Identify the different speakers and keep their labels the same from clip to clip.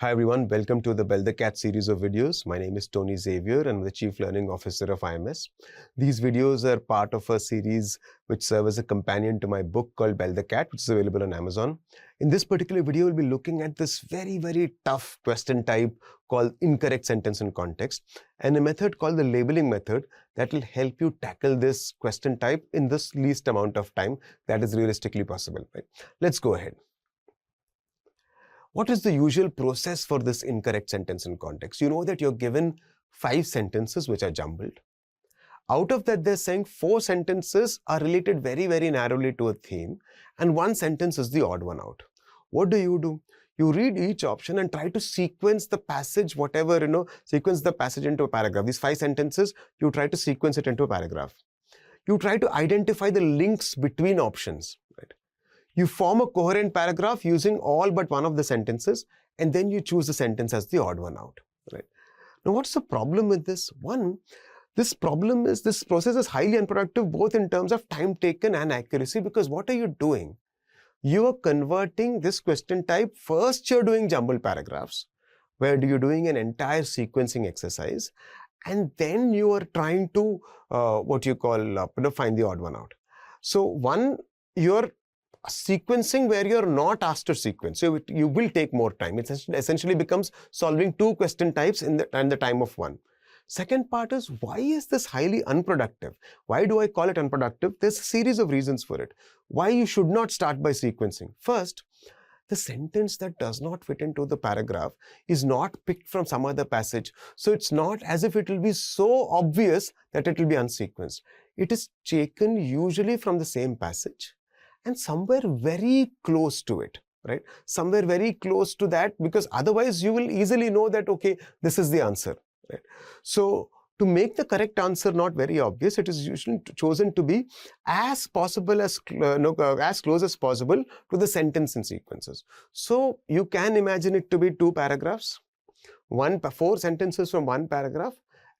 Speaker 1: Hi everyone, welcome to the Bell the Cat series of videos. My name is Tony Xavier and I'm the Chief Learning Officer of IMS. These videos are part of a series which serve as a companion to my book called Bell the Cat, which is available on Amazon. In this particular video, we'll be looking at this very tough question type called incorrect sentence in context and a method called the labeling method that will help you tackle this question type in this least amount of time that is realistically possible. Right? Let's go ahead. What is the usual process for this incorrect sentence in context? You know that you're given 5 sentences which are jumbled. Out of that, they're saying 4 sentences are related very narrowly to a theme and 1 sentence is the odd one out. What do? You read each option and try to sequence the passage, sequence the passage into a paragraph. These 5 sentences, you try to sequence it into a paragraph. You try to identify the links between options. Right? You form a coherent paragraph using all but one of the sentences, and then you choose the sentence as the odd one out. Right? Now, what's the problem with this? One, this process is highly unproductive both in terms of time taken and accuracy, because what are you doing? You are converting this question type. First, you're doing jumbled paragraphs, where you're doing an entire sequencing exercise, and then you are trying to find the odd one out. So one, you're sequencing where you're not asked to sequence. So you will take more time. It essentially becomes solving 2 question types in the time of 1. Second part is, why is this highly unproductive? Why do I call it unproductive? There's a series of reasons for it. Why you should not start by sequencing. First, the sentence that does not fit into the paragraph is not picked from some other passage. So it's not as if it will be so obvious that it will be unsequenced. It is taken usually from the same passage and somewhere very close to it, right? Somewhere very close to that, because otherwise you will easily know that, okay, this is the answer, right? So to make the correct answer not very obvious, it is usually chosen to be as close as possible to the sentence in sequences. So you can imagine it to be 2 paragraphs, 4 sentences from 1 paragraph,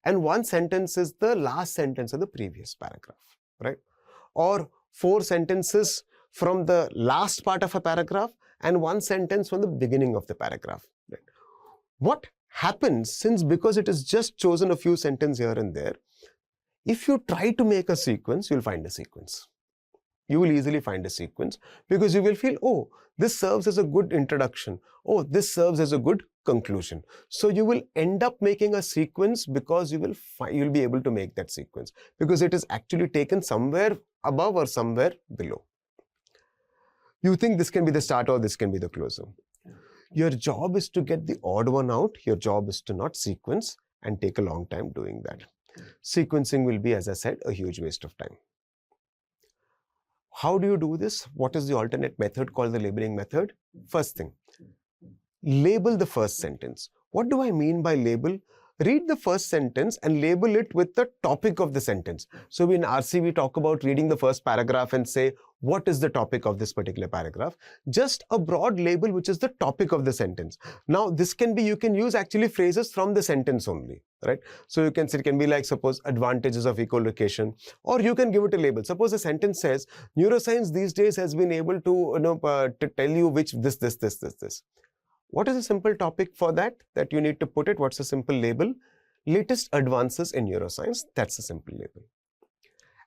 Speaker 1: and 1 sentence is the last sentence of the previous paragraph, right? Or 4 sentences from the last part of a paragraph and 1 sentence from the beginning of the paragraph. Right? What happens, because it is just chosen a few sentences here and there, if you try to make a sequence, you'll find a sequence. You will easily find a sequence because you will feel, oh, this serves as a good introduction. Oh, this serves as a good conclusion. So you will end up making a sequence because you'll be able to make that sequence because it is actually taken somewhere above or somewhere below. You think this can be the start or this can be the closer. Your job is to get the odd one out. Your job is to not sequence and take a long time doing that. Sequencing will be, as I said, a huge waste of time. How do you do this? What is the alternate method called the labeling method? First thing, label the first sentence. What do I mean by label? Read the first sentence and label it with the topic of the sentence. So in RC, we talk about reading the first paragraph and say, what is the topic of this particular paragraph? Just a broad label, which is the topic of the sentence. Now, this can be, you can use actually phrases from the sentence only, right? So you can say, it can be like, suppose, advantages of echolocation, or you can give it a label. Suppose a sentence says, neuroscience these days has been able to, to tell you which this. What is a simple topic for that you need to put it? What's a simple label? Latest advances in neuroscience. That's a simple label.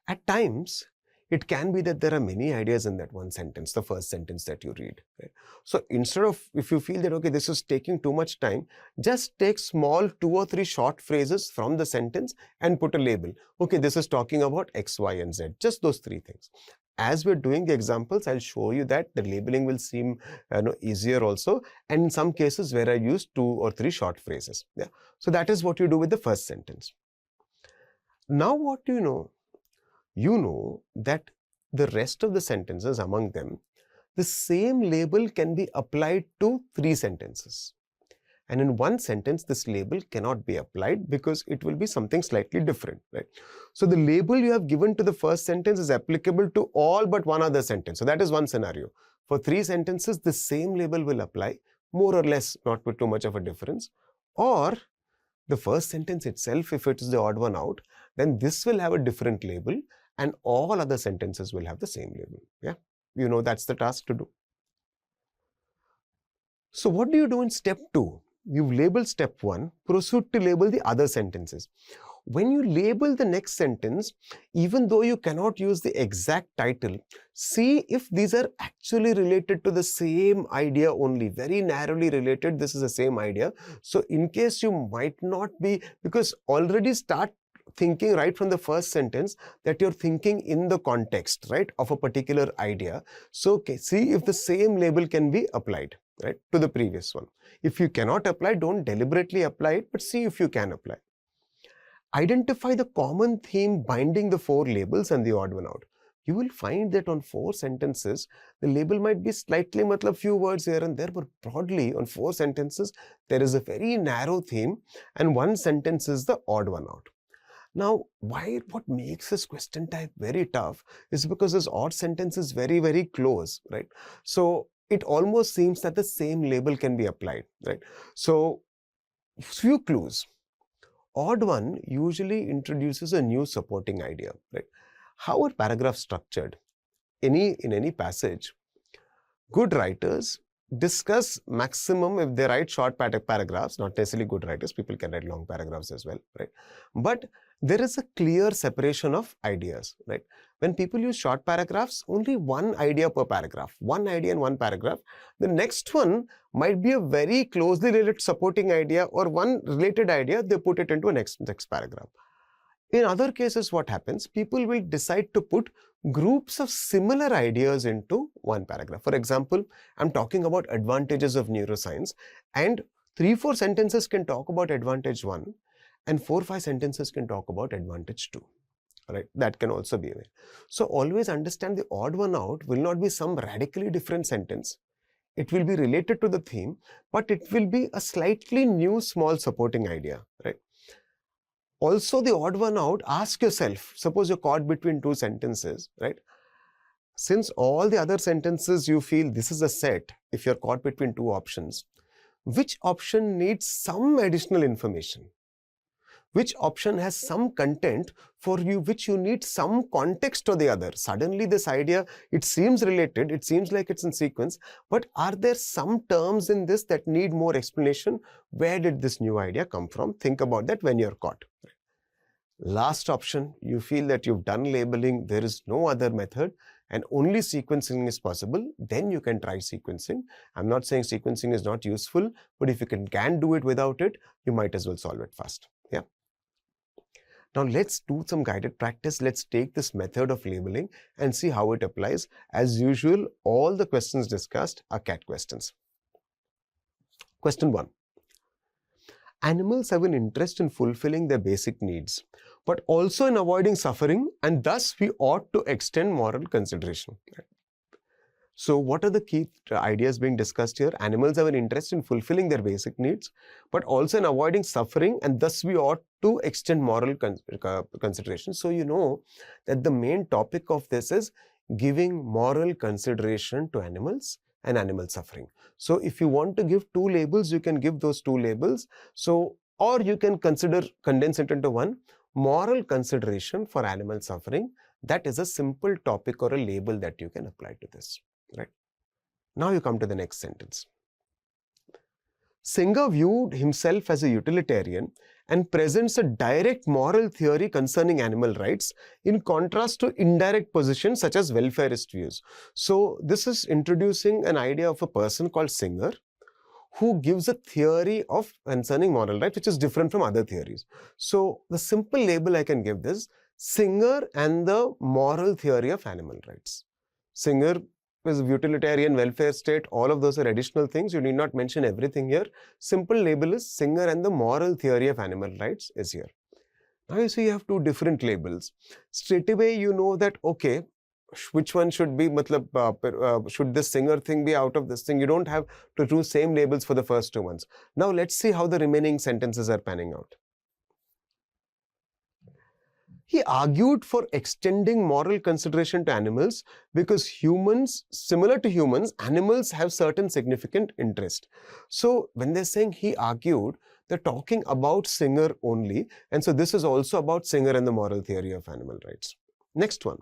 Speaker 1: At times, it can be that there are many ideas in that one sentence, the first sentence that you read. Right? So instead of, if you feel that, okay, this is taking too much time, just take small 2 or 3 short phrases from the sentence and put a label. Okay, this is talking about X, Y, and Z. Just those 3 things. As we're doing the examples, I'll show you that the labeling will seem easier also. And in some cases where I use 2 or 3 short phrases. Yeah. So that is what you do with the first sentence. Now what do you know? You know that the rest of the sentences among them, the same label can be applied to 3 sentences. And in 1 sentence, this label cannot be applied because it will be something slightly different, right? So the label you have given to the first sentence is applicable to all but 1 other sentence. So that is one scenario. For 3 sentences, the same label will apply, more or less, not with too much of a difference. Or the first sentence itself, if it is the odd one out, then this will have a different label and all other sentences will have the same label. Yeah, you know that's the task to do. So what do you do in step 2? you've labeled step 1, proceed to label the other sentences. When you label the next sentence, even though you cannot use the exact title, see if these are actually related to the same idea only, very narrowly related, this is the same idea. So in case you might not be, because already start thinking right from the first sentence that you're thinking in the context, right, of a particular idea. So okay, see if the same label can be applied, right, to the previous one. If you cannot apply, don't deliberately apply it, but see if you can apply. Identify the common theme binding the 4 labels and the odd one out. You will find that on 4 sentences, the label might be slightly, few words here and there, but broadly on 4 sentences, there is a very narrow theme and 1 sentence is the odd one out. Now, what makes this question type very tough is because this odd sentence is very, very close, right? So it almost seems that the same label can be applied, right? So few clues. Odd one usually introduces a new supporting idea, right? How are paragraphs structured? In any passage, good writers discuss maximum, if they write short paragraphs, not necessarily good writers, people can write long paragraphs as well, right? But there is a clear separation of ideas, right? When people use short paragraphs, only one idea per paragraph, one idea in one paragraph. The next one might be a very closely related supporting idea or one related idea, they put it into a next paragraph. In other cases, what happens? People will decide to put groups of similar ideas into one paragraph. For example, I'm talking about advantages of neuroscience, and 3-4 sentences can talk about advantage 1 and 4-5 sentences can talk about advantage 2. Right? That can also be a way. So always understand the odd one out will not be some radically different sentence. It will be related to the theme, but it will be a slightly new small supporting idea, right? Also, the odd one out, ask yourself, suppose you're caught between 2 sentences, right? Since all the other sentences you feel this is a set, if you're caught between 2 options, which option needs some additional information? Which option has some content for you, which you need some context to the other? Suddenly this idea, it seems related, it seems like it's in sequence, but are there some terms in this that need more explanation? Where did this new idea come from? Think about that when you're caught. Last option, you feel that you've done labeling, there is no other method and only sequencing is possible, then you can try sequencing. I'm not saying sequencing is not useful, but if you can do it without it, you might as well solve it fast. Yeah. Now let's do some guided practice. Let's take this method of labeling and see how it applies. As usual, all the questions discussed are CAT questions. Question 1. Animals have an interest in fulfilling their basic needs, but also in avoiding suffering, and thus we ought to extend moral consideration. So what are the key ideas being discussed here? Animals have an interest in fulfilling their basic needs, but also in avoiding suffering, and thus we ought to extend moral consideration. So you know that the main topic of this is giving moral consideration to animals and animal suffering. So if you want to give 2 labels, you can give those 2 labels. So, or you can condense it into one, moral consideration for animal suffering. That is a simple topic or a label that you can apply to this. Right. Now you come to the next sentence. Singer viewed himself as a utilitarian and presents a direct moral theory concerning animal rights in contrast to indirect positions such as welfarist views. So this is introducing an idea of a person called Singer who gives a theory of concerning moral rights which is different from other theories. So the simple label I can give this, Singer and the moral theory of animal rights. Singer is utilitarian, welfare state, all of those are additional things. You need not mention everything here. Simple label is Singer and the moral theory of animal rights is here. Now you see you have 2 different labels. Straight away you know that, okay, which one should be, should this Singer thing be out of this thing? You don't have to do same labels for the first 2 ones. Now let's see how the remaining sentences are panning out. He argued for extending moral consideration to animals because humans, similar to humans, animals have certain significant interest. So when they're saying he argued, they're talking about Singer only. And so this is also about Singer and the moral theory of animal rights. Next one.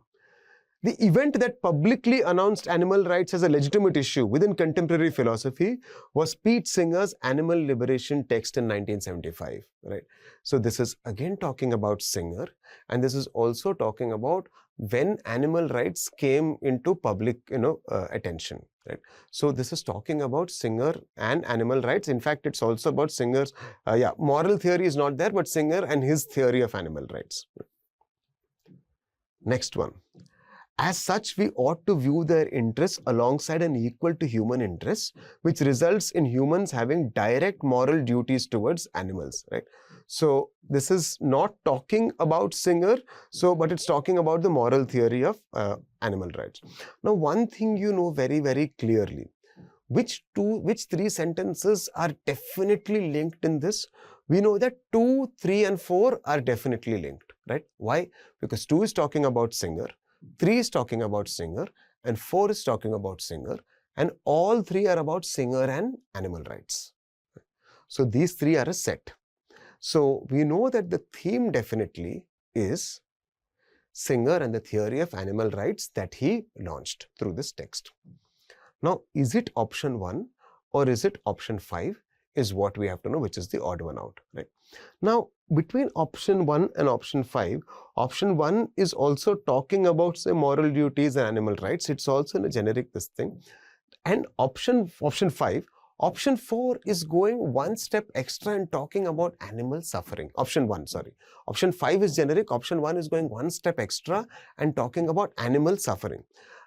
Speaker 1: The event that publicly announced animal rights as a legitimate issue within contemporary philosophy was Pete Singer's Animal Liberation text in 1975, right? So this is again talking about Singer, and this is also talking about when animal rights came into public, attention, right? So this is talking about Singer and animal rights. In fact, it's also about Singer's, moral theory is not there, but Singer and his theory of animal rights. Next one. As such, we ought to view their interests alongside and equal to human interests, which results in humans having direct moral duties towards animals, right? So this is not talking about Singer, but it's talking about the moral theory of animal rights. Now, one thing you know very, very clearly, which three sentences are definitely linked in this? We know that 2, 3, and 4 are definitely linked, right? Why? Because 2 is talking about Singer, 3 is talking about Singer, and 4 is talking about Singer, and all 3 are about Singer and animal rights. So these 3 are a set. So we know that the theme definitely is Singer and the theory of animal rights that he launched through this text. Now, is it option 1 or is it option 5 is what we have to know, which is the odd one out, right? Now, between option 1 and option 5, option 1 is also talking about, say, moral duties and animal rights. It's also in a generic this thing. And option 5, option 4 is going one step extra and talking about animal suffering. Option 5 is generic. Option 1 is going one step extra and talking about animal suffering.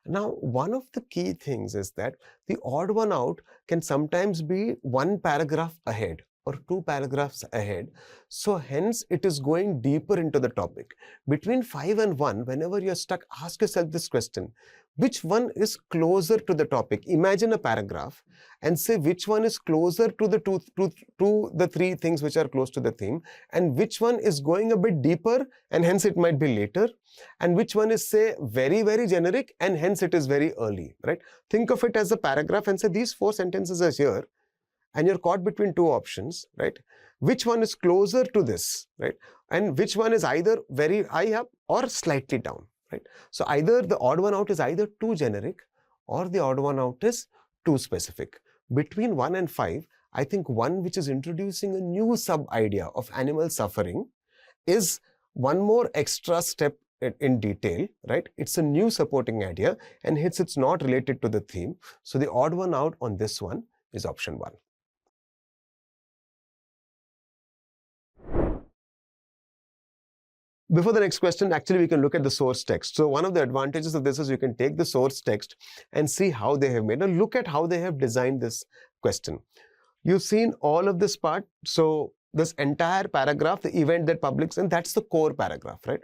Speaker 1: Now, one of the key things is that the odd one out can sometimes be 1 paragraph ahead or 2 paragraphs ahead. So hence it is going deeper into the topic. Between 5 and 1, whenever you're stuck, ask yourself this question: which one is closer to the topic? Imagine a paragraph and say which one is closer to the 3 things which are close to the theme, and which one is going a bit deeper and hence it might be later, and which one is, say, very, very generic and hence it is very early, right? Think of it as a paragraph and say these 4 sentences are here and you're caught between 2 options, right? Which one is closer to this, right? And which one is either very high up or slightly down, right? So either the odd one out is either too generic or the odd one out is too specific. Between 1 and 5, I think one which is introducing a new sub-idea of animal suffering is one more extra step in detail, right? It's a new supporting idea and hence it's not related to the theme. So the odd one out on this one is option 1. Before the next question, actually, we can look at the source text. So one of the advantages of this is you can take the source text and see how they have made. Now look at how they have designed this question. You've seen all of this part. So this entire paragraph, the event that publics, and that's the core paragraph, right?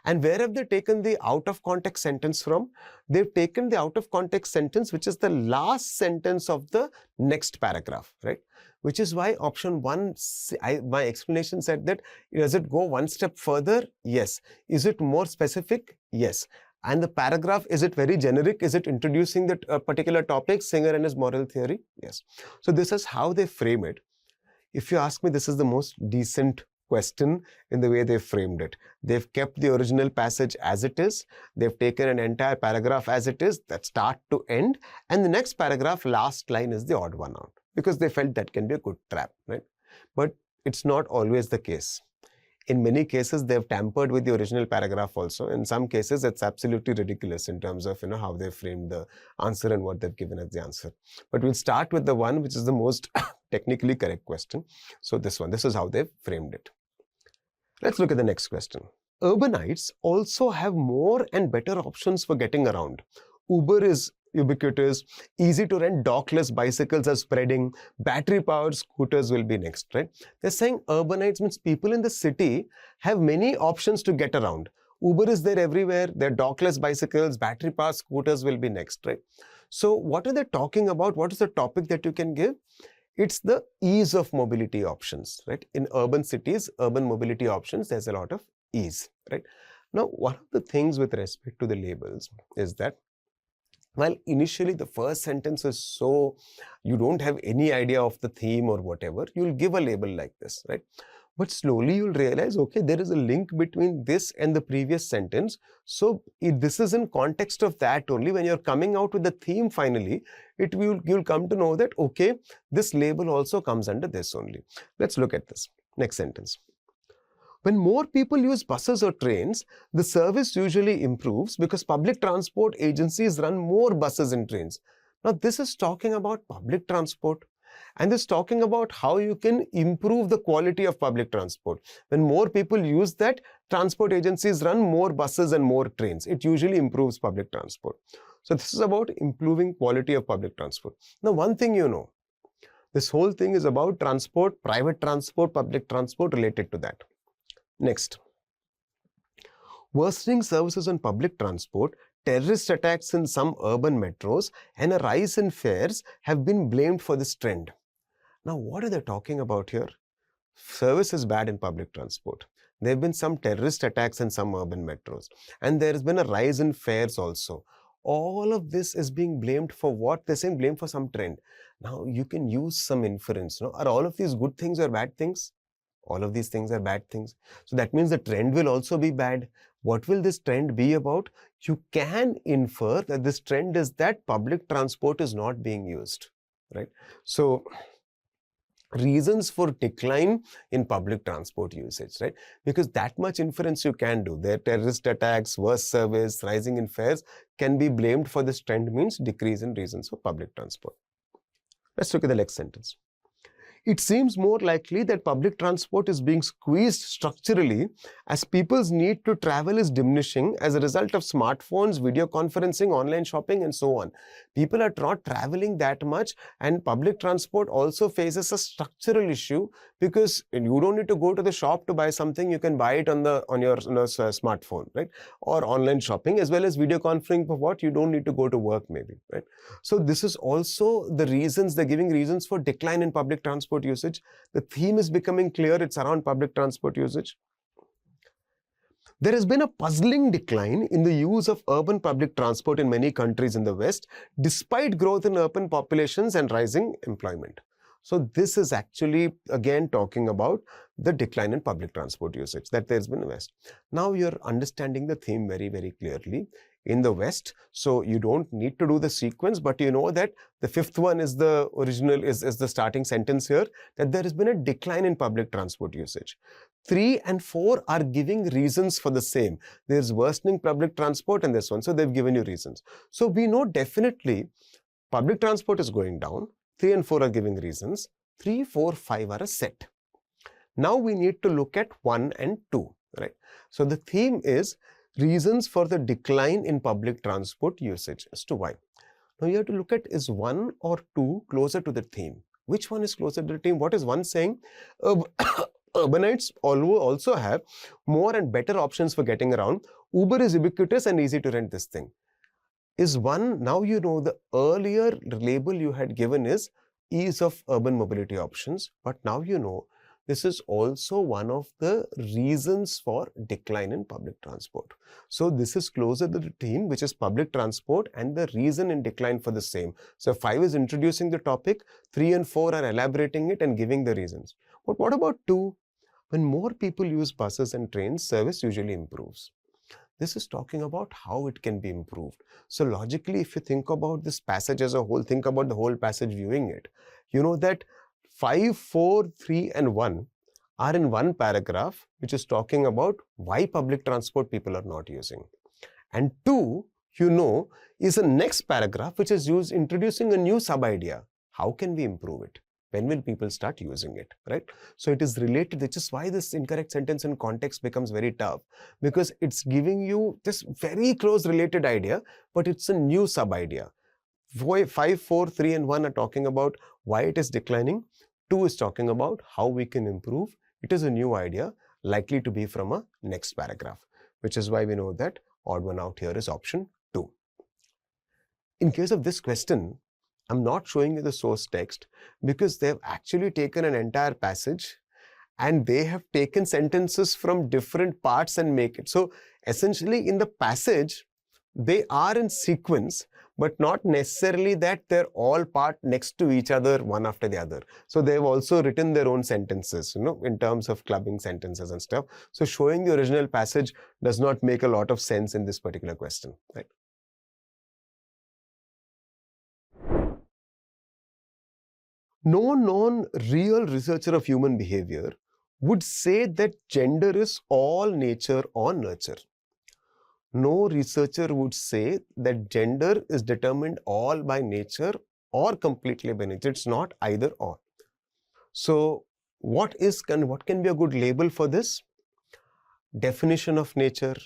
Speaker 1: And where have they taken the out of context sentence from? They've taken the out of context sentence, which is the last sentence of the next paragraph, right? Which is why option 1, my explanation said that, does it go one step further? Yes. Is it more specific? Yes. And the paragraph, is it very generic? Is it introducing that particular topic, Singer and his moral theory? Yes. So this is how they frame it. If you ask me, this is the most decent question in the way they framed it. They've kept the original passage as it is. They've taken an entire paragraph as it is, that start to end. And the next paragraph, last line, is the odd one out, because they felt that can be a good trap, right? But it's not always the case. In many cases, they've tampered with the original paragraph also. In some cases, it's absolutely ridiculous in terms of how they framed the answer and what they've given as the answer. But we'll start with the one which is the most technically correct question. So this is how they've framed it. Let's look at the next question. Urbanites also have more and better options for getting around. Uber is ubiquitous, easy to rent dockless bicycles are spreading, battery-powered scooters will be next, right? They're saying urbanites means people in the city have many options to get around. Uber is there everywhere, there are dockless bicycles, battery-powered scooters will be next, right? So what are they talking about? What is the topic that you can give? It's the ease of mobility options, right? In urban cities, urban mobility options, there's a lot of ease, right? Now, one of the things with respect to the labels is that while initially the first sentence is so, you don't have any idea of the theme or whatever, you'll give a label like this, right? But slowly you'll realize, okay, there is a link between this and the previous sentence. So this is in context of that only. When you're coming out with the theme finally, you'll come to know that, okay, this label also comes under this only. Let's look at this. Next sentence. When more people use buses or trains, the service usually improves because public transport agencies run more buses and trains. Now, this is talking about public transport. And this is talking about how you can improve the quality of public transport. When more people use that, transport agencies run more buses and more trains. It usually improves public transport. So this is about improving quality of public transport. Now, one thing you know, this whole thing is about transport, private transport, public transport related to that. Next. Worsening services on public transport, terrorist attacks in some urban metros, and a rise in fares have been blamed for this trend. Now, what are they talking about here? Service is bad in public transport. There have been some terrorist attacks in some urban metros, and there has been a rise in fares also. All of this is being blamed for what? They're saying blame for some trend. Now, you can use some inference. No? Are all of these good things or bad things? All of these things are bad things. So that means the trend will also be bad. What will this trend be about? You can infer that this trend is that public transport is not being used, right? So reasons for decline in public transport usage, right? Because that much inference you can do. There terrorist attacks, worse service, rising in fares can be blamed for this trend means decrease in reasons for public transport. Let's look at the next sentence. It seems more likely that public transport is being squeezed structurally as people's need to travel is diminishing as a result of smartphones, video conferencing, online shopping, and so on. People are not traveling that much, and public transport also faces a structural issue because you don't need to go to the shop to buy something. You can buy it on your smartphone, right? Or online shopping, as well as video conferencing for what? You don't need to go to work maybe, right? So this is also the reasons, they're giving reasons for decline in public transport usage. The theme is becoming clear. It's around public transport usage. There has been a puzzling decline in the use of urban public transport in many countries in the West, despite growth in urban populations and rising employment. So this is actually again talking about the decline in public transport usage that there's been in the West. Now you're understanding the theme very, very clearly. In the West, so you don't need to do the sequence, but you know that the fifth one is the original, is the starting sentence here, that there has been a decline in public transport usage. 3 and 4 are giving reasons for the same. There's worsening public transport and this one, so they've given you reasons. So we know definitely public transport is going down, 3 and 4 are giving reasons, 3, 4, 5 are a set. Now we need to look at 1 and 2, right? So the theme is reasons for the decline in public transport usage as to why. Now you have to look at, is 1 or 2 closer to the theme? Which one is closer to the theme? What is 1 saying? Urbanites also have more and better options for getting around. Uber is ubiquitous and easy to rent this thing. Is 1, now you know the earlier label you had given is ease of urban mobility options, but now you know this is also one of the reasons for decline in public transport. So this is closer to the theme, which is public transport, and the reason in decline for the same. So 5 is introducing the topic, 3 and 4 are elaborating it and giving the reasons. But what about 2? When more people use buses and trains, service usually improves. This is talking about how it can be improved. So logically, if you think about this passage as a whole, think about the whole passage viewing it, you know that 5, 4, 3 and 1 are in one paragraph, which is talking about why public transport people are not using. And 2, you know, is the next paragraph, which is introducing a new sub-idea. How can we improve it? When will people start using it, right? So it is related, which is why this incorrect sentence in context becomes very tough, because it's giving you this very close related idea, but it's a new sub-idea. 5, 4, 3 and 1 are talking about why it is declining. 2 is talking about how we can improve. It is a new idea, likely to be from a next paragraph, which is why we know that odd one out here is option 2. In case of this question, I'm not showing you the source text because they've actually taken an entire passage and they have taken sentences from different parts and make it. So essentially in the passage, they are in sequence, but not necessarily that they're all part next to each other, one after the other. So they've also written their own sentences, in terms of clubbing sentences and stuff. So showing the original passage does not make a lot of sense in this particular question, right? No known real researcher of human behavior would say that gender is all nature or nurture. No researcher would say that gender is determined all by nature or completely by nature. It's not either or. So what can be a good label for this? Definition of nature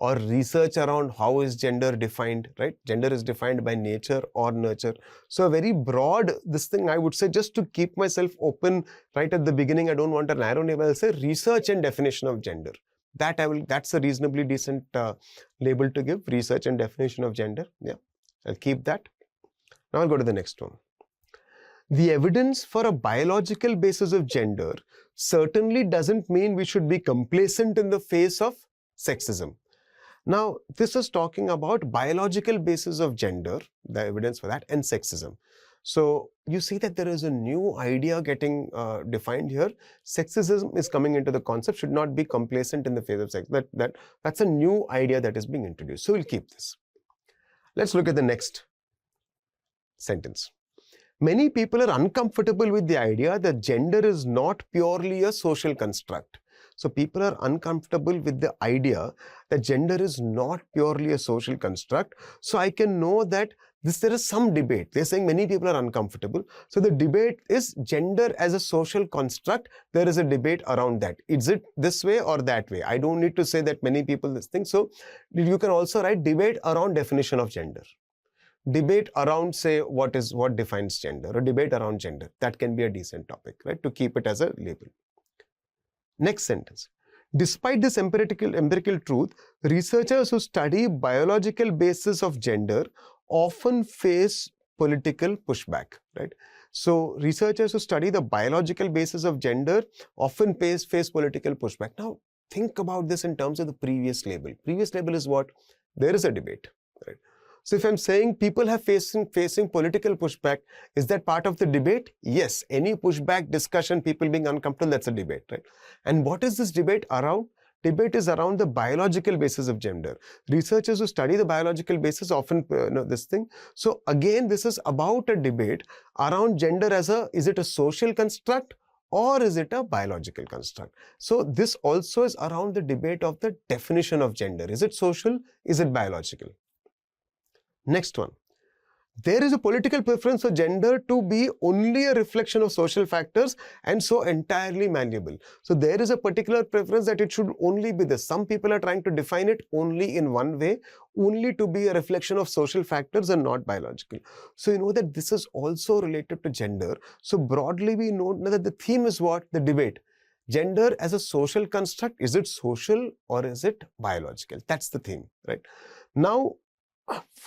Speaker 1: or research around how is gender defined, right? Gender is defined by nature or nurture. So a very broad, this thing I would say, just to keep myself open right at the beginning, I don't want a narrow label, I'll say research and definition of gender. That's a reasonably decent label to give, research and definition of gender. Yeah, I'll keep that. Now I'll go to the next one. The evidence for a biological basis of gender certainly doesn't mean we should be complacent in the face of sexism. Now, this is talking about biological basis of gender, the evidence for that, and sexism. So you see that there is a new idea getting defined here. Sexism is coming into the concept, should not be complacent in the face of sex. That's a new idea that is being introduced. So we'll keep this. Let's look at the next sentence. Many people are uncomfortable with the idea that gender is not purely a social construct. So people are uncomfortable with the idea that gender is not purely a social construct. So I can know that there is some debate. They're saying many people are uncomfortable. So the debate is gender as a social construct. There is a debate around that. Is it this way or that way? I don't need to say that many people this thing. So you can also write debate around definition of gender. Debate around, say, what defines gender, or debate around gender. That can be a decent topic, right? To keep it as a label. Next sentence. Despite this empirical truth, researchers who study biological basis of gender often face political pushback, right? So researchers who study the biological basis of gender often face political pushback. Now, think about this in terms of the previous label. Previous label is what? There is a debate, right? So if I'm saying people are facing political pushback, is that part of the debate? Yes. Any pushback, discussion, people being uncomfortable, that's a debate, right? And what is this debate around? Debate is around the biological basis of gender. Researchers who study the biological basis often know this thing. So again, this is about a debate around gender as is it a social construct or is it a biological construct? So this also is around the debate of the definition of gender. Is it social? Is it biological? Next one. There is a political preference for gender to be only a reflection of social factors and so entirely malleable. So there is a particular preference that it should only be this. Some people are trying to define it only in one way, only to be a reflection of social factors and not biological. So you know that this is also related to gender. So broadly we know that the theme is what? The debate. Gender as a social construct, is it social or is it biological? That's the theme, right? Now,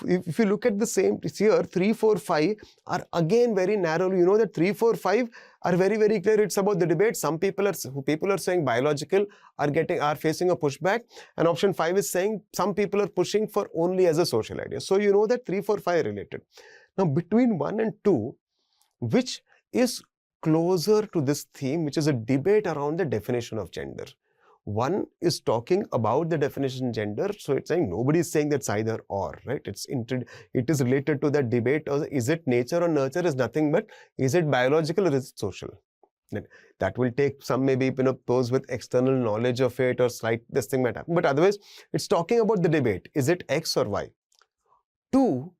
Speaker 1: if you look at the same here, 3, 4, 5 are again very narrow. You know that 3, 4, 5 are very, very clear. It's about the debate. Some people are saying biological are facing a pushback, and option 5 is saying some people are pushing for only as a social idea. So you know that 3, 4, 5 are related. Now between 1 and 2, which is closer to this theme, which is a debate around the definition of gender. 1 is talking about the definition gender, so it's saying nobody is saying that's either or, right? It is related to that debate. Is it nature or nurture? Is nothing but is it biological or is it social? That will take some maybe those with external knowledge of it or slight this thing might happen. But otherwise, it's talking about the debate. Is it X or Y? 2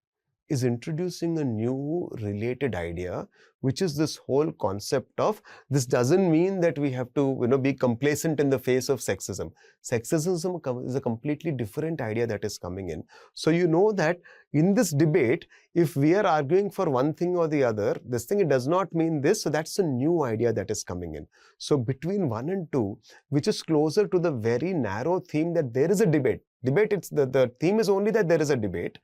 Speaker 1: is introducing a new related idea, which is this whole concept of this doesn't mean that we have to be complacent in the face of sexism. Sexism is a completely different idea that is coming in. So you know that in this debate, if we are arguing for one thing or the other, this thing, it does not mean this. So that's a new idea that is coming in. So between 1 and 2, which is closer to the very narrow theme that there is a debate. It's the theme is only that there is a debate.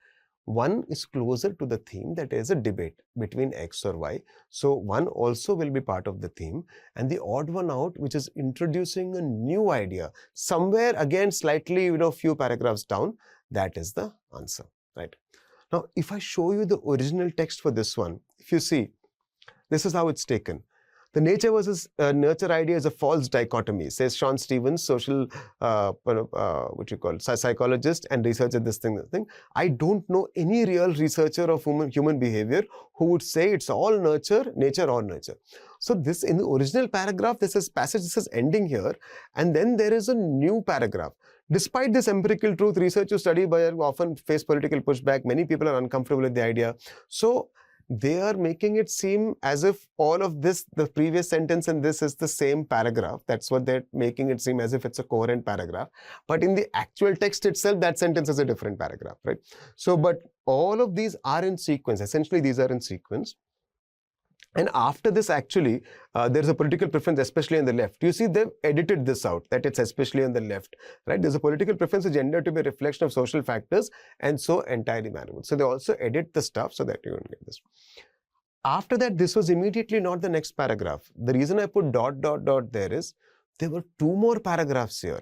Speaker 1: 1 is closer to the theme that is a debate between X or Y. So 1 also will be part of the theme, and the odd one out, which is introducing a new idea somewhere again slightly few paragraphs down, that is the answer, right? Now, if I show you the original text for this one, if you see, this is how it's taken. The nature versus nurture idea is a false dichotomy, says Sean Stevens, social, psychologist and researcher, this thing. I don't know any real researcher of human behavior who would say it's all nature or nurture. So this, in the original paragraph, this is ending here, and then there is a new paragraph. Despite this empirical truth, research you study by often face political pushback. Many people are uncomfortable with the idea. So they are making it seem as if all of this, the previous sentence and this is the same paragraph. That's what they're making it seem, as if it's a coherent paragraph. But in the actual text itself, that sentence is a different paragraph, right? So, but all of these are in sequence. Essentially, these are in sequence. And after this, actually, there's a political preference, especially on the left. You see, they've edited this out, that it's especially on the left, right? There's a political preference of gender to be a reflection of social factors, and so entirely manual. So they also edit the stuff so that you don't get this. After that, this was immediately not the next paragraph. The reason I put ... there is, there were 2 more paragraphs here.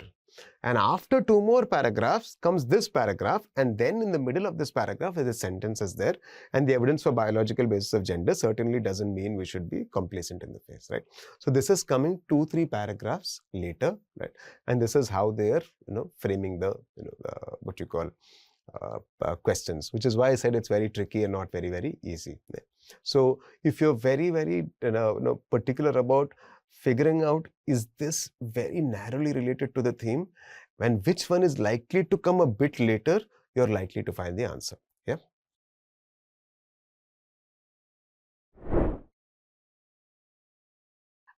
Speaker 1: And after 2 more paragraphs comes this paragraph, and then in the middle of this paragraph, the sentence is there, and the evidence for biological basis of gender certainly doesn't mean we should be complacent in the face, right? So this is coming 2-3 paragraphs later, right? And this is how they are, framing the, what you call questions, which is why I said it's very tricky and not very, very easy. So if you're very, very, particular about figuring out, is this very narrowly related to the theme, and which one is likely to come a bit later, you're likely to find the answer. Yeah.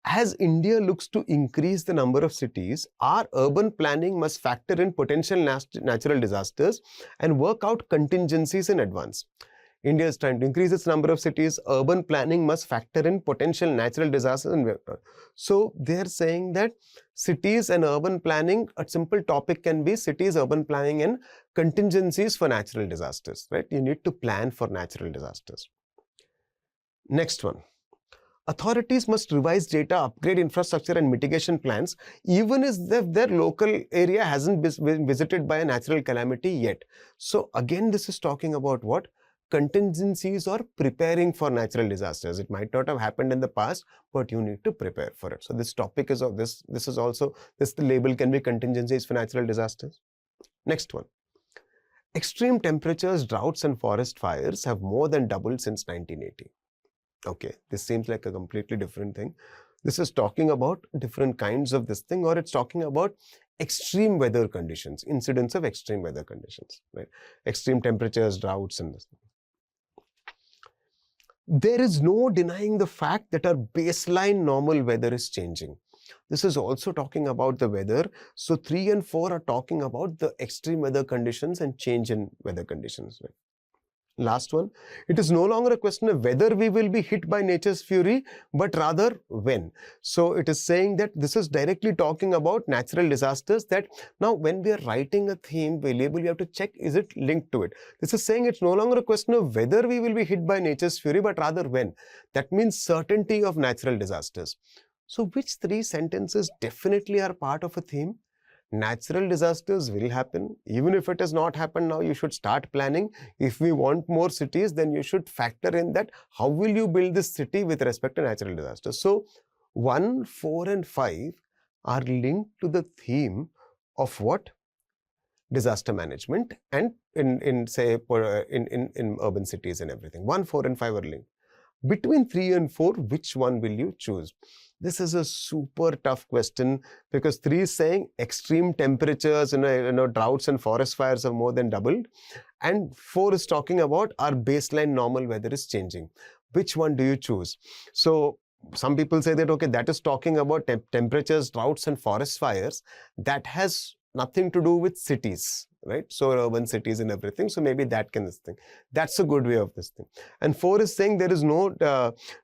Speaker 1: As India looks to increase the number of cities, our urban planning must factor in potential natural disasters and work out contingencies in advance. India is trying to increase its number of cities. Urban planning must factor in potential natural disasters. So they are saying that cities and urban planning, a simple topic can be cities, urban planning, and contingencies for natural disasters, right? You need to plan for natural disasters. Next one. Authorities must revise data, upgrade infrastructure and mitigation plans, even if their local area hasn't been visited by a natural calamity yet. So again, this is talking about what? Contingencies or preparing for natural disasters. It might not have happened in the past, but you need to prepare for it. So this topic is of this. The label can be contingencies for natural disasters. Next one. Extreme temperatures, droughts and forest fires have more than doubled since 1980. Okay, this seems like a completely different thing. This is talking about different kinds of this thing, or it's talking about extreme weather conditions, incidents of extreme weather conditions, right? Extreme temperatures, droughts and this. There is no denying the fact that our baseline normal weather is changing. This is also talking about the weather. So 3 and 4 are talking about the extreme weather conditions and change in weather conditions, right? Last one, it is no longer a question of whether we will be hit by nature's fury, but rather when. So it is saying that this is directly talking about natural disasters, that now when we are writing a theme, label, you have to check, is it linked to it? This is saying it's no longer a question of whether we will be hit by nature's fury, but rather when. That means certainty of natural disasters. So which 3 sentences definitely are part of a theme? Natural disasters will happen. Even if it has not happened now, you should start planning. If we want more cities, then you should factor in that how will you build this city with respect to natural disasters. So 1, 4 and 5 are linked to the theme of what? Disaster management, and in urban cities and everything. 1, 4 and 5 are linked. Between 3 and 4, which one will you choose? This is a super tough question, because 3 is saying extreme temperatures, droughts and forest fires have more than doubled. And 4 is talking about our baseline normal weather is changing. Which one do you choose? So some people say that, okay, that is talking about temperatures, droughts and forest fires. That has nothing to do with cities, right? So urban cities and everything. So maybe that can this thing. That's a good way of this thing. And 4 is saying there is no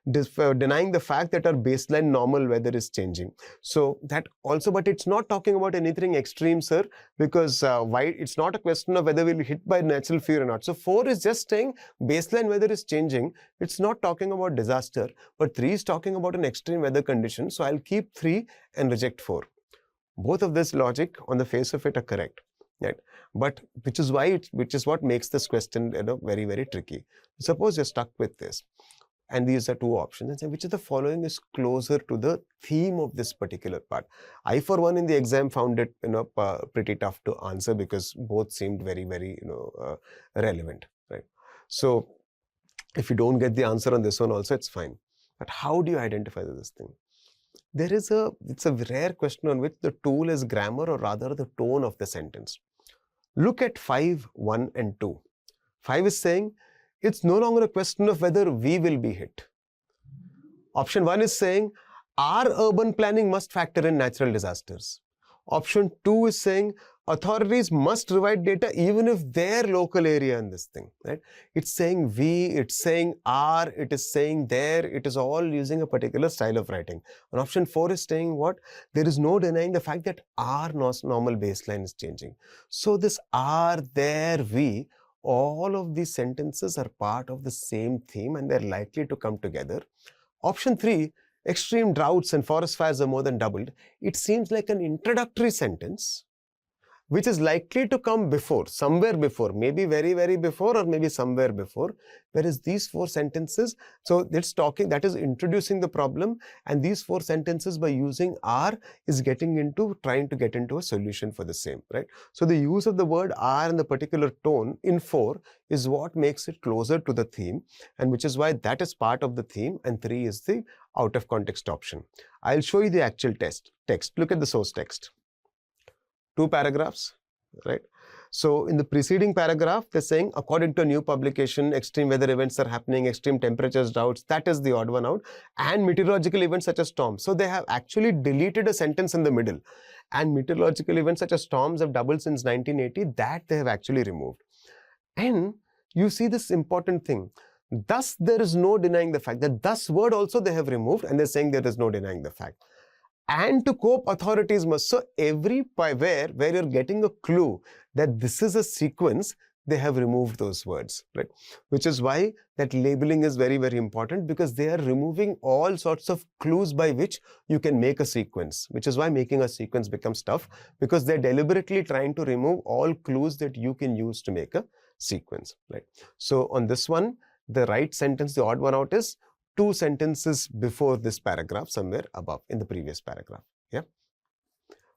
Speaker 1: denying the fact that our baseline normal weather is changing. So that also, but it's not talking about anything extreme, sir, because why? It's not a question of whether we'll be hit by natural fury or not. So 4 is just saying baseline weather is changing. It's not talking about disaster, but 3 is talking about an extreme weather condition. So I'll keep 3 and reject 4. Both of this logic on the face of it are correct. right? But which is what makes this question, very, very tricky. Suppose you're stuck with this, and these are two options, and say which of the following is closer to the theme of this particular part. I, for one, in the exam found it, pretty tough to answer because both seemed very, very, relevant, right? So if you don't get the answer on this one also, it's fine. But how do you identify this thing? It's a rare question on which the tool is grammar, or rather the tone of the sentence. Look at 5, 1 and 2. 5 is saying, it's no longer a question of whether we will be hit. Option 1 is saying, our urban planning must factor in natural disasters. Option 2 is saying, authorities must provide data even if their local area in this thing, right? It's saying we, it's saying our, it is saying their, it is all using a particular style of writing. And option 4 is saying what? There is no denying the fact that our normal baseline is changing. So this our, their, we, all of these sentences are part of the same theme and they're likely to come together. Option 3, extreme droughts and forest fires are more than doubled. It seems like an introductory sentence which is likely to come before, somewhere before, maybe very, very before, or maybe somewhere before. Whereas these 4 sentences, so it's talking, that is introducing the problem, and these 4 sentences by using are is trying to get into a solution for the same, right? So the use of the word are and the particular tone in 4 is what makes it closer to the theme, and which is why that is part of the theme, and 3 is the out of context option. I'll show you the actual text. Look at the source text. 2 paragraphs, right? So in the preceding paragraph, they're saying, according to a new publication, extreme weather events are happening, extreme temperatures, droughts, that is the odd one out, and meteorological events such as storms. So they have actually deleted a sentence in the middle, and meteorological events such as storms have doubled since 1980, that they have actually removed. And you see this important thing. Thus, there is no denying the fact that thus word also they have removed, and they're saying there is no denying the fact. And to cope, authorities must. So where you're getting a clue that this is a sequence, they have removed those words, right? Which is why that labeling is very, very important, because they are removing all sorts of clues by which you can make a sequence, which is why making a sequence becomes tough, because they're deliberately trying to remove all clues that you can use to make a sequence, right? So on this one, the right sentence, the odd one out, is 2 sentences before this paragraph, somewhere above in the previous paragraph. Yeah.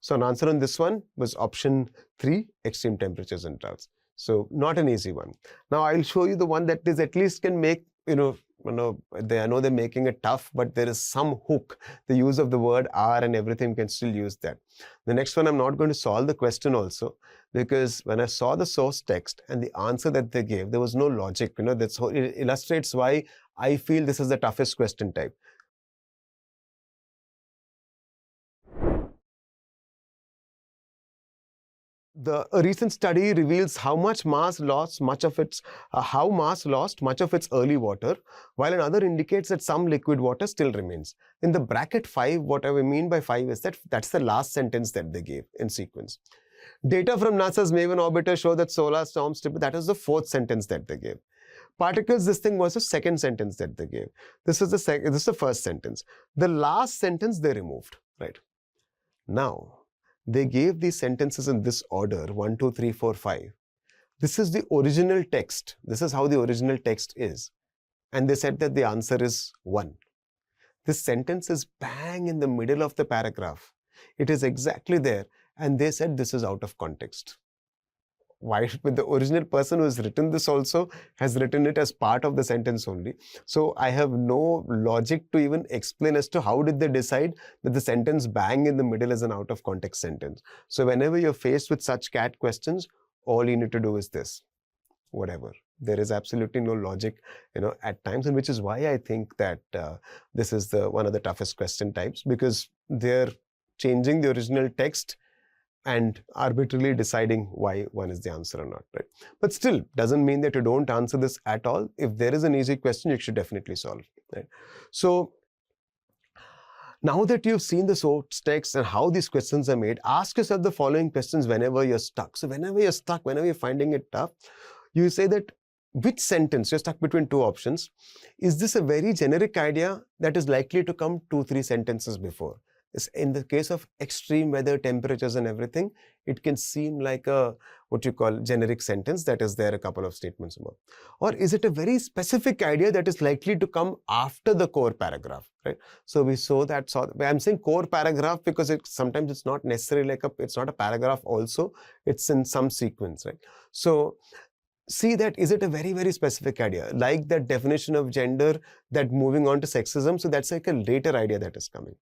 Speaker 1: So an answer on this one was option 3, extreme temperatures and droughts. So not an easy one. Now I'll show you the one that is at least can make, I know they're making it tough, but there is some hook. The use of the word are and everything can still use that. The next one, I'm not going to solve the question also, because when I saw the source text and the answer that they gave, there was no logic. It illustrates why I feel this is the toughest question type. A recent study reveals how Mars lost much of its early water, while another indicates that some liquid water still remains. In the bracket 5, what I mean by 5 is that's the last sentence that they gave in sequence. Data from NASA's Maven orbiter show that solar storms, that is the 4th sentence that they gave. Particles, this thing was the 2nd sentence that they gave. This is the 1st sentence. The last sentence they removed, right? Now, they gave these sentences in this order, 1, 2, 3, 4, 5. This is the original text. This is how the original text is. And they said that the answer is 1. This sentence is bang in the middle of the paragraph. It is exactly there. And they said this is out of context. Why? But the original person who has written this also has written it as part of the sentence only. So I have no logic to even explain as to how did they decide that the sentence bang in the middle is an out of context sentence. So whenever you're faced with such CAT questions, all you need to do is this, whatever. There is absolutely no logic, at times, and which is why I think that this is one of the toughest question types, because they're changing the original text and arbitrarily deciding why one is the answer or not, right? But still, doesn't mean that you don't answer this at all. If there is an easy question, you should definitely solve, right? So now that you've seen the source text and how these questions are made, ask yourself the following questions whenever you're stuck. So whenever you're stuck, whenever you're finding it tough, you say that which sentence, you're stuck between 2 options. Is this a very generic idea that is likely to come 2, 3 sentences before? In the case of extreme weather, temperatures and everything, it can seem like a, what you call, generic sentence that is there a couple of statements above. Or is it a very specific idea that is likely to come after the core paragraph, right? So we saw that, I'm saying core paragraph because sometimes it's not necessarily like it's not a paragraph also, it's in some sequence, right? So see that, is it a very, very specific idea? Like that definition of gender, that moving on to sexism, so that's like a later idea that is coming.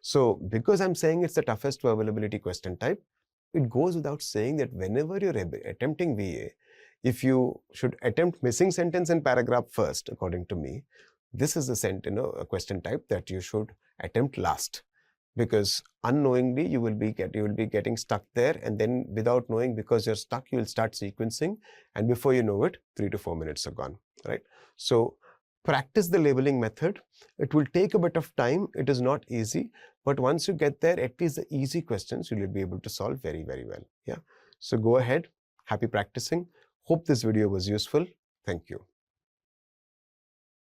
Speaker 1: So because I'm saying it's the toughest to availability question type, it goes without saying that whenever you're attempting VA, if you should attempt missing sentence and paragraph first, according to me, this is the a question type that you should attempt last. Because unknowingly you will be getting stuck there, and then without knowing, because you're stuck, you will start sequencing, and before you know it, 3 to 4 minutes are gone, right? So practice the labeling method. It will take a bit of time. It is not easy, but once you get there, at least the easy questions you will be able to solve very, very well. Yeah. So go ahead. Happy practicing. Hope this video was useful. Thank you.